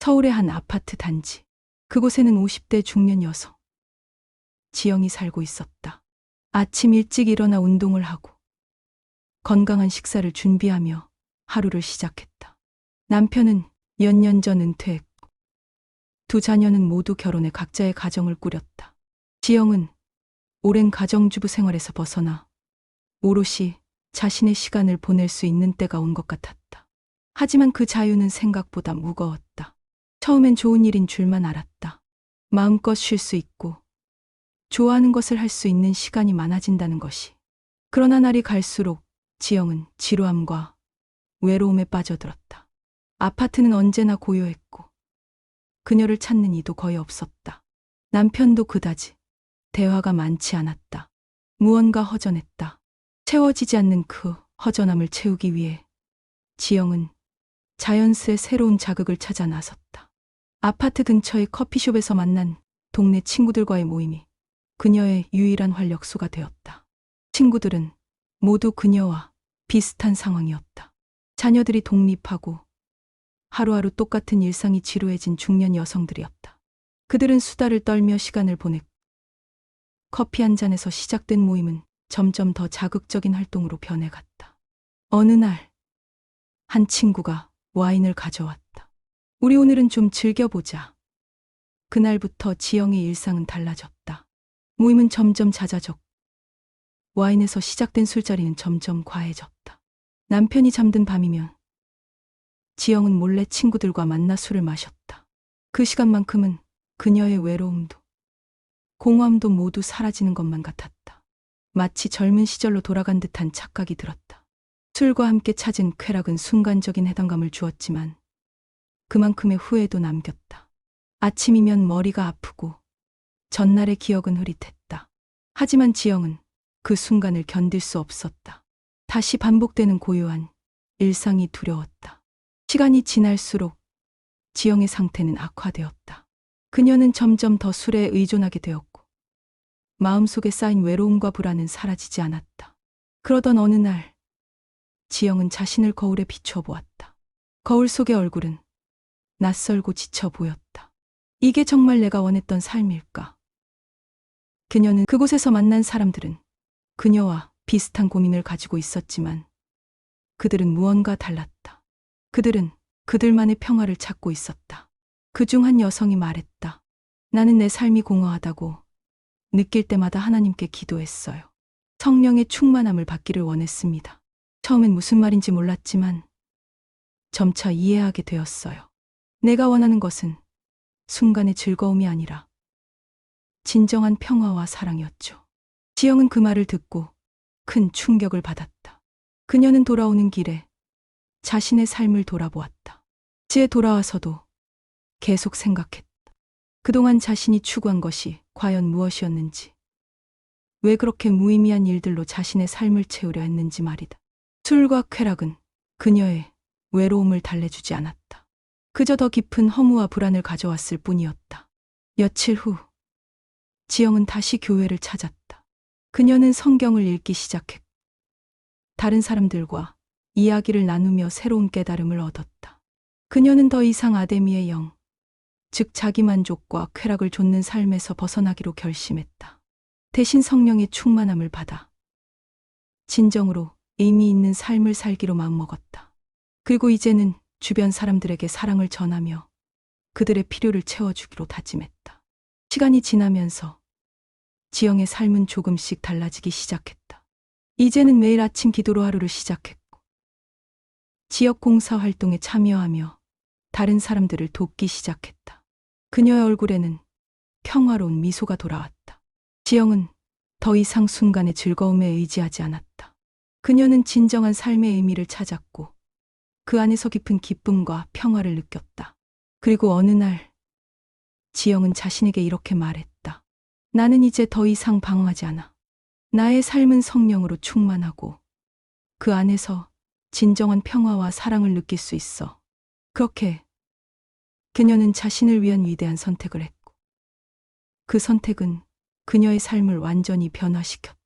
서울의 한 아파트 단지. 그곳에는 50대 중년 여성 지영이 살고 있었다. 아침 일찍 일어나 운동을 하고 건강한 식사를 준비하며 하루를 시작했다. 남편은 몇 년 전 은퇴했고 두 자녀는 모두 결혼해 각자의 가정을 꾸렸다. 지영은 오랜 가정주부 생활에서 벗어나 오롯이 자신의 시간을 보낼 수 있는 때가 온 것 같았다. 하지만 그 자유는 생각보다 무거웠다. 처음엔 좋은 일인 줄만 알았다. 마음껏 쉴 수 있고 좋아하는 것을 할 수 있는 시간이 많아진다는 것이. 그러나 날이 갈수록 지영은 지루함과 외로움에 빠져들었다. 아파트는 언제나 고요했고 그녀를 찾는 이도 거의 없었다. 남편도 그다지 대화가 많지 않았다. 무언가 허전했다. 채워지지 않는 그 허전함을 채우기 위해 지영은 자연스레 새로운 자극을 찾아 나섰다. 아파트 근처의 커피숍에서 만난 동네 친구들과의 모임이 그녀의 유일한 활력소가 되었다. 친구들은 모두 그녀와 비슷한 상황이었다. 자녀들이 독립하고 하루하루 똑같은 일상이 지루해진 중년 여성들이었다. 그들은 수다를 떨며 시간을 보냈고 커피 한 잔에서 시작된 모임은 점점 더 자극적인 활동으로 변해갔다. 어느 날 한 친구가 와인을 가져왔다. 우리 오늘은 좀 즐겨보자. 그날부터 지영의 일상은 달라졌다. 모임은 점점 잦아졌고 와인에서 시작된 술자리는 점점 과해졌다. 남편이 잠든 밤이면 지영은 몰래 친구들과 만나 술을 마셨다. 그 시간만큼은 그녀의 외로움도 공허함도 모두 사라지는 것만 같았다. 마치 젊은 시절로 돌아간 듯한 착각이 들었다. 술과 함께 찾은 쾌락은 순간적인 해방감을 주었지만 그만큼의 후회도 남겼다. 아침이면 머리가 아프고 전날의 기억은 흐릿했다. 하지만 지영은 그 순간을 견딜 수 없었다. 다시 반복되는 고요한 일상이 두려웠다. 시간이 지날수록 지영의 상태는 악화되었다. 그녀는 점점 더 술에 의존하게 되었고 마음속에 쌓인 외로움과 불안은 사라지지 않았다. 그러던 어느 날 지영은 자신을 거울에 비추어 보았다. 거울 속의 얼굴은 낯설고 지쳐 보였다. 이게 정말 내가 원했던 삶일까? 그녀는 그곳에서 만난 사람들은 그녀와 비슷한 고민을 가지고 있었지만 그들은 무언가 달랐다. 그들은 그들만의 평화를 찾고 있었다. 그중 한 여성이 말했다. 나는 내 삶이 공허하다고 느낄 때마다 하나님께 기도했어요. 성령의 충만함을 받기를 원했습니다. 처음엔 무슨 말인지 몰랐지만 점차 이해하게 되었어요. 내가 원하는 것은 순간의 즐거움이 아니라 진정한 평화와 사랑이었죠. 지영은 그 말을 듣고 큰 충격을 받았다. 그녀는 돌아오는 길에 자신의 삶을 돌아보았다. 집에 돌아와서도 계속 생각했다. 그동안 자신이 추구한 것이 과연 무엇이었는지, 왜 그렇게 무의미한 일들로 자신의 삶을 채우려 했는지 말이다. 술과 쾌락은 그녀의 외로움을 달래주지 않았다. 그저 더 깊은 허무와 불안을 가져왔을 뿐이었다. 며칠 후 지영은 다시 교회를 찾았다. 그녀는 성경을 읽기 시작했고 다른 사람들과 이야기를 나누며 새로운 깨달음을 얻었다. 그녀는 더 이상 아데미의 영, 즉 자기만족과 쾌락을 좇는 삶에서 벗어나기로 결심했다. 대신 성령의 충만함을 받아 진정으로 의미 있는 삶을 살기로 마음먹었다. 그리고 이제는 주변 사람들에게 사랑을 전하며 그들의 필요를 채워주기로 다짐했다. 시간이 지나면서 지영의 삶은 조금씩 달라지기 시작했다. 이제는 매일 아침 기도로 하루를 시작했고 지역 봉사 활동에 참여하며 다른 사람들을 돕기 시작했다. 그녀의 얼굴에는 평화로운 미소가 돌아왔다. 지영은 더 이상 순간의 즐거움에 의지하지 않았다. 그녀는 진정한 삶의 의미를 찾았고 그 안에서 깊은 기쁨과 평화를 느꼈다. 그리고 어느 날 지영은 자신에게 이렇게 말했다. 나는 이제 더 이상 방황하지 않아. 나의 삶은 성령으로 충만하고 그 안에서 진정한 평화와 사랑을 느낄 수 있어. 그렇게 그녀는 자신을 위한 위대한 선택을 했고 그 선택은 그녀의 삶을 완전히 변화시켰다.